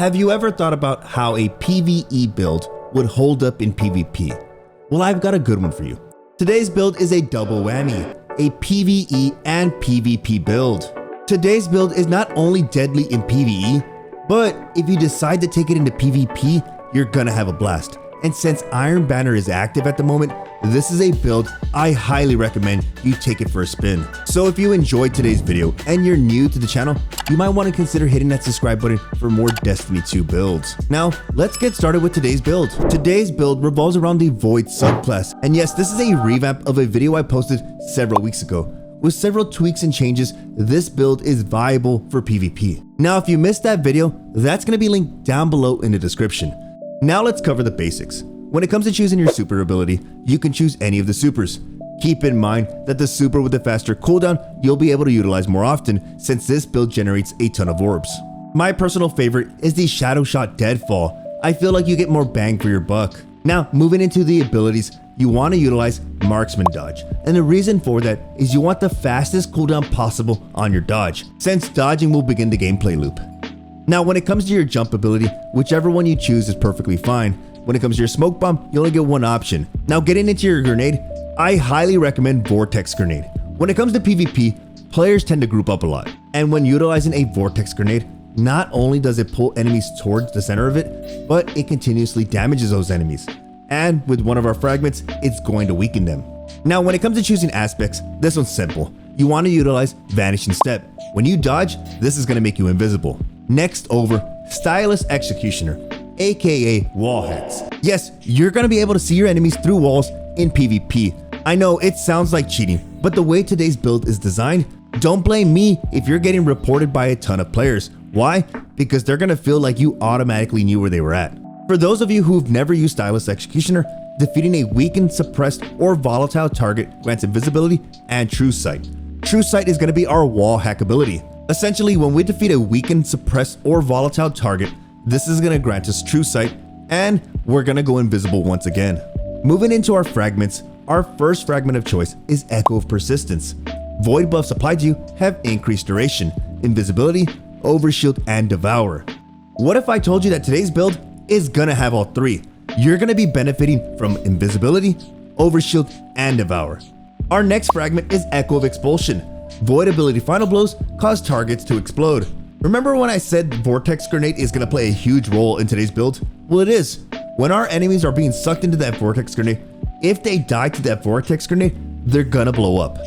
Have you ever thought about how a PvE build would hold up in PvP? Well, I've got a good one for you. Today's build is a double whammy, a PvE and PvP build. Today's build is not only deadly in PvE, but if you decide to take it into PvP, you're gonna have a blast. And since Iron Banner is active at the moment, this is a build I highly recommend you take it for a spin. So if you enjoyed today's video and you're new to the channel, you might want to consider hitting that subscribe button for more Destiny 2 builds. Now, let's get started with today's build. Today's build revolves around the Void subclass. And yes, this is a revamp of a video I posted several weeks ago. With several tweaks and changes, this build is viable for PvP. Now, if you missed that video, that's going to be linked down below in the description. Now let's cover the basics. When it comes to choosing your super ability, you can choose any of the supers. Keep in mind that the super with the faster cooldown you'll be able to utilize more often, since this build generates a ton of orbs. My personal favorite is the Shadow Shot Deadfall. I feel like you get more bang for your buck. Now, moving into the abilities, you want to utilize Marksman Dodge, and the reason for that is you want the fastest cooldown possible on your dodge, since dodging will begin the gameplay loop. Now, when it comes to your jump ability, whichever one you choose is perfectly fine. When it comes to your smoke bomb, you only get one option. Now, getting into your grenade, I highly recommend Vortex Grenade. When it comes to PvP, players tend to group up a lot. And when utilizing a Vortex Grenade, not only does it pull enemies towards the center of it, but it continuously damages those enemies. And with one of our fragments, it's going to weaken them. Now, when it comes to choosing aspects, this one's simple. You want to utilize Vanishing Step. When you dodge, this is going to make you invisible. Next over, Stylus Executioner, aka WALLHACKS. Yes, you're going to be able to see your enemies through walls in PvP. I know it sounds like cheating, but the way today's build is designed, don't blame me if you're getting reported by a ton of players. Why? Because they're going to feel like you automatically knew where they were at. For those of you who've never used Stylus Executioner, defeating a weakened, suppressed, or volatile target grants invisibility and True Sight. True Sight is going to be our wall hack ability. Essentially, when we defeat a weakened, suppressed, or volatile target, this is going to grant us True Sight, and we're going to go invisible once again. Moving into our fragments, our first fragment of choice is Echo of Persistence. Void buffs applied to you have increased duration, invisibility, overshield, and devour. What if I told you that today's build is going to have all three? You're going to be benefiting from invisibility, overshield, and devour. Our next fragment is Echo of Expulsion. Void ability final blows cause targets to explode. Remember when I said Vortex Grenade is going to play a huge role in today's build? Well, it is. When our enemies are being sucked into that Vortex Grenade, if they die to that Vortex Grenade, they're gonna blow up.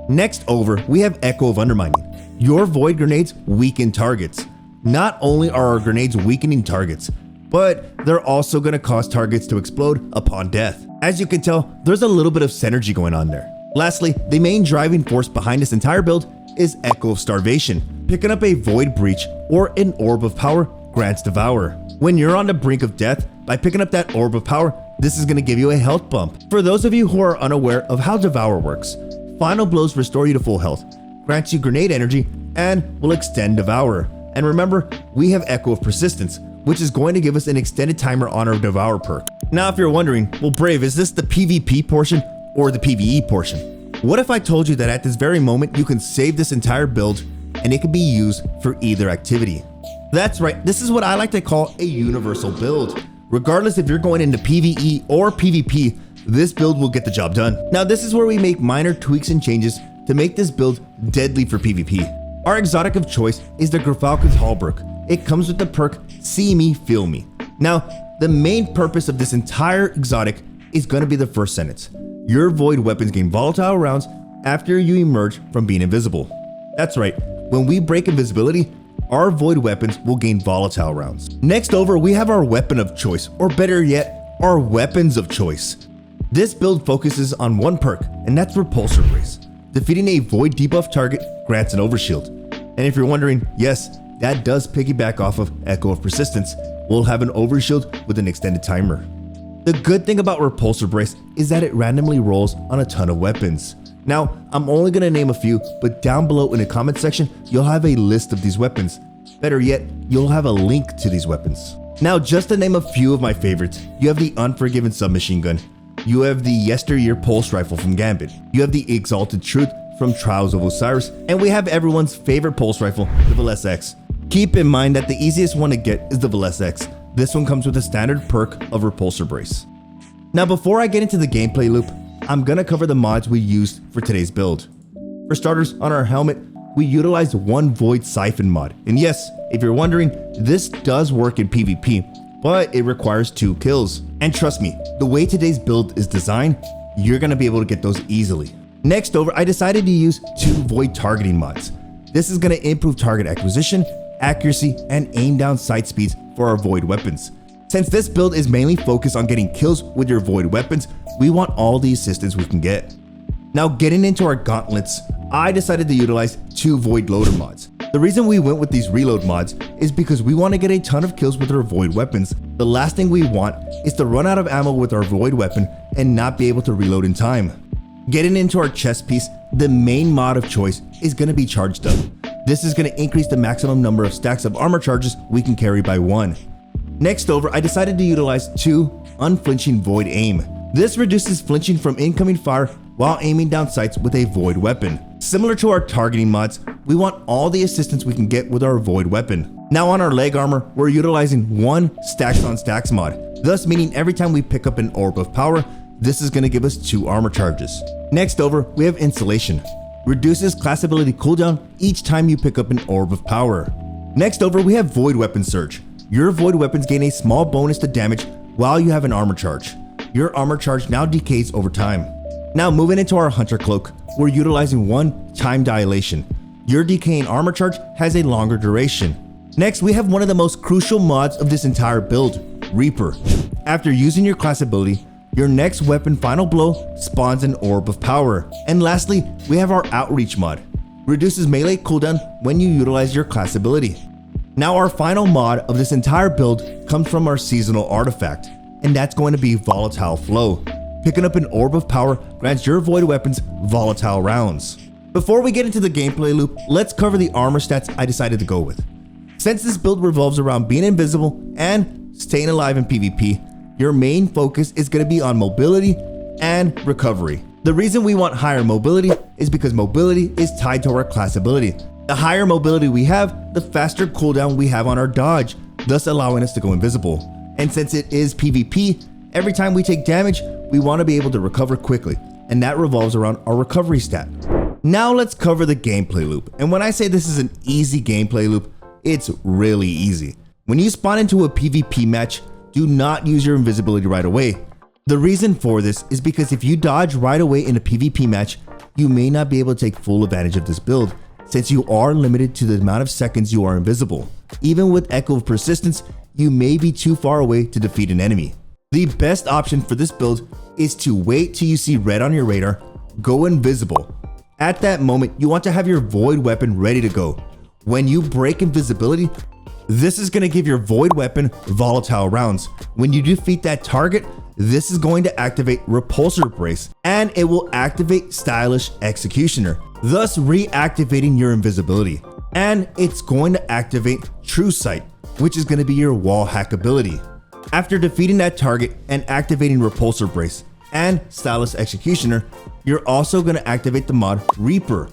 Next over, we have Echo of Undermining. Your Void Grenades weaken targets. Not only are our grenades weakening targets, but they're also gonna cause targets to explode upon death. As you can tell, there's a little bit of synergy going on there. Lastly, the main driving force behind this entire build is Echo of Starvation. Picking up a Void Breach or an Orb of Power grants Devour. When you're on the brink of death, by picking up that Orb of Power, this is going to give you a health bump. For those of you who are unaware of how Devour works, Final Blows restore you to full health, grants you grenade energy, and will extend Devour. And remember, we have Echo of Persistence, which is going to give us an extended timer on our Devour perk. Now, if you're wondering, well, Brave, is this the PvP portion or the PvE portion? What if I told you that at this very moment, you can save this entire build and it can be used for either activity? That's right, this is what I like to call a universal build. Regardless if you're going into PvE or PvP, this build will get the job done. Now, this is where we make minor tweaks and changes to make this build deadly for PvP. Our exotic of choice is the GYRFALCON'S HAUBERK. It comes with the perk See Me, Feel Me. Now, the main purpose of this entire exotic is going to be the first sentence. Your void weapons gain volatile rounds after you emerge from being invisible. That's right, when we break invisibility, our void weapons will gain volatile rounds. Next over, we have our weapon of choice, or better yet, our weapons of choice. This build focuses on one perk, and that's Repulsor Brace. Defeating a void debuff target grants an overshield. And if you're wondering, yes, that does piggyback off of Echo of Persistence. We'll have an overshield with an extended timer. The good thing about Repulsor Brace is that it randomly rolls on a ton of weapons. Now, I'm only going to name a few, but down below in the comment section, you'll have a list of these weapons. Better yet, you'll have a link to these weapons. Now, just to name a few of my favorites, you have the Unforgiven Submachine Gun, you have the Yesteryear Pulse Rifle from Gambit, you have the Exalted Truth from Trials of Osiris, and we have everyone's favorite pulse rifle, the VLSX. Keep in mind that the easiest one to get is the WALLHACKS. This one comes with a standard perk of Repulsor Brace. Now before I get into the gameplay loop, I'm gonna cover the mods we used for today's build. For starters, on our helmet, we utilized one Void Siphon mod. And yes, if you're wondering, this does work in PvP, but it requires 2 kills. And trust me, the way today's build is designed, you're gonna be able to get those easily. Next over, I decided to use 2 Void Targeting mods. This is gonna improve target acquisition, accuracy, and aim down sight speeds for our Void weapons. Since this build is mainly focused on getting kills with your Void weapons, we want all the assistance we can get. Now getting into our gauntlets, I decided to utilize 2 Void Loader mods. The reason we went with these reload mods is because we want to get a ton of kills with our Void weapons. The last thing we want is to run out of ammo with our Void weapon and not be able to reload in time. Getting into our chest piece, the main mod of choice is going to be Charged Up. This is going to increase the maximum number of stacks of armor charges we can carry by 1. Next over, I decided to utilize 2 Unflinching Void Aim. This reduces flinching from incoming fire while aiming down sights with a Void weapon. Similar to our targeting mods, we want all the assistance we can get with our Void weapon. Now on our leg armor, we're utilizing 1 Stacks on Stacks mod, thus meaning every time we pick up an Orb of Power, this is going to give us 2 armor charges. Next over, we have Insulation. Reduces class ability cooldown each time you pick up an Orb of Power. Next over, we have Void Weapon Surge. Your Void weapons gain a small bonus to damage while you have an armor charge. Your armor charge now decays over time. Now moving into our Hunter Cloak, we're utilizing 1 Time Dilation. Your decaying armor charge has a longer duration. Next, we have one of the most crucial mods of this entire build, Reaper. After using your class ability, your next weapon Final Blow spawns an Orb of Power. And lastly, we have our Outreach mod. Reduces melee cooldown when you utilize your class ability. Now our final mod of this entire build comes from our seasonal artifact, and that's going to be Volatile Flow. Picking up an Orb of Power grants your Void weapons volatile rounds. Before we get into the gameplay loop, let's cover the armor stats I decided to go with. Since this build revolves around being invisible and staying alive in PvP, your main focus is going to be on mobility and recovery. The reason we want higher mobility is because mobility is tied to our class ability. The higher mobility we have, the faster cooldown we have on our dodge, thus allowing us to go invisible. And since it is PvP, every time we take damage, we want to be able to recover quickly, and that revolves around our recovery stat. Now let's cover the gameplay loop. And when I say this is an easy gameplay loop, it's really easy. When you spawn into a PvP match, do not use your invisibility right away. The reason for this is because if you dodge right away in a PvP match, you may not be able to take full advantage of this build, since you are limited to the amount of seconds you are invisible. Even with Echo of Persistence, you may be too far away to defeat an enemy. The best option for this build is to wait till you see red on your radar, go invisible. At that moment, you want to have your Void weapon ready to go. When you break invisibility, this is going to give your Void weapon volatile rounds. When you defeat that target, this is going to activate Repulsor Brace, and it will activate Stylish Executioner, thus reactivating your invisibility. And it's going to activate True Sight, which is going to be your wall hack ability. After defeating that target and activating Repulsor Brace and Stylish Executioner, you're also going to activate the mod Reaper.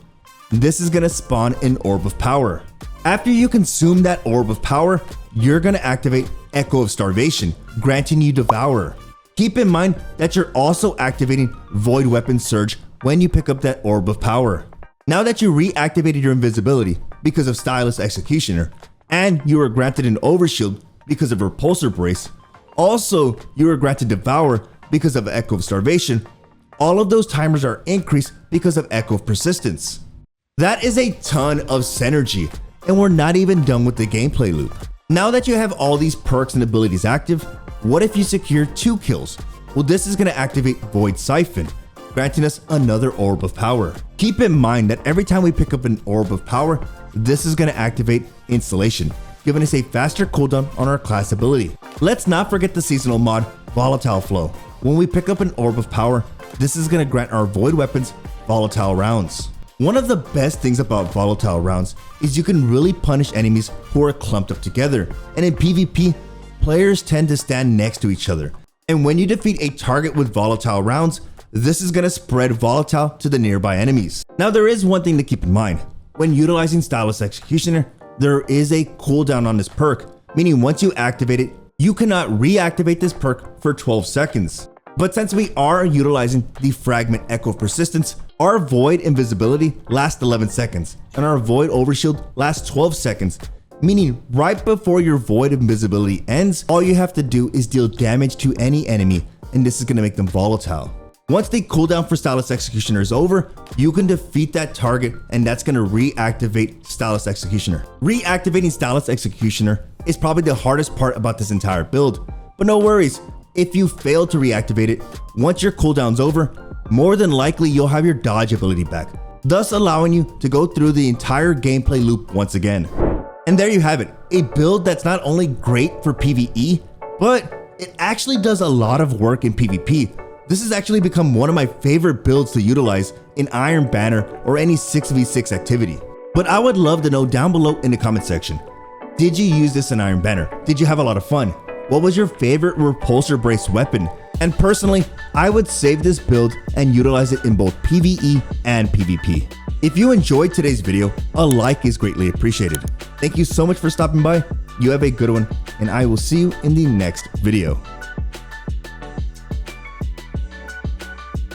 This is going to spawn an Orb of Power. After you consume that Orb of Power, you're going to activate Echo of Starvation, granting you Devour. Keep in mind that you're also activating Void Weapon Surge when you pick up that Orb of Power. Now that you reactivated your invisibility because of Stylish Executioner, and you were granted an Overshield because of Repulsor Brace, also you were granted Devour because of Echo of Starvation, all of those timers are increased because of Echo of Persistence. That is a ton of synergy, and we're not even done with the gameplay loop. Now that you have all these perks and abilities active, what if you secure 2 kills? Well, this is going to activate Void Siphon, granting us another Orb of Power. Keep in mind that every time we pick up an Orb of Power, this is going to activate Installation, giving us a faster cooldown on our class ability. Let's not forget the seasonal mod, Volatile Flow. When we pick up an Orb of Power, this is going to grant our Void weapons volatile rounds. One of the best things about volatile rounds is you can really punish enemies who are clumped up together, and in PvP, players tend to stand next to each other. And when you defeat a target with volatile rounds, this is going to spread volatile to the nearby enemies. Now there is one thing to keep in mind. When utilizing Stylish Executioner, there is a cooldown on this perk, meaning once you activate it, you cannot reactivate this perk for 12 seconds. But since we are utilizing the fragment echo of persistence, our void invisibility lasts 11 seconds and our void overshield lasts 12 seconds, meaning right before your void invisibility ends, all you have to do is deal damage to any enemy, and this is going to make them volatile. Once the cooldown for Stylus Executioner is over, you can defeat that target, and that's going to reactivate Stylus Executioner. Reactivating Stylus Executioner is probably the hardest part about this entire build, but no worries. If you fail to reactivate it, once your cooldown's over, more than likely you'll have your dodge ability back, thus allowing you to go through the entire gameplay loop once again. And there you have it, a build that's not only great for PvE, but it actually does a lot of work in PvP. This has actually become one of my favorite builds to utilize in Iron Banner or any 6v6 activity. But I would love to know down below in the comment section, did you use this in Iron Banner? Did you have a lot of fun? What was your favorite Repulsor Brace weapon? And personally, I would save this build and utilize it in both PvE and PvP. If you enjoyed today's video, a like is greatly appreciated. Thank you so much for stopping by. You have a good one, and I will see you in the next video.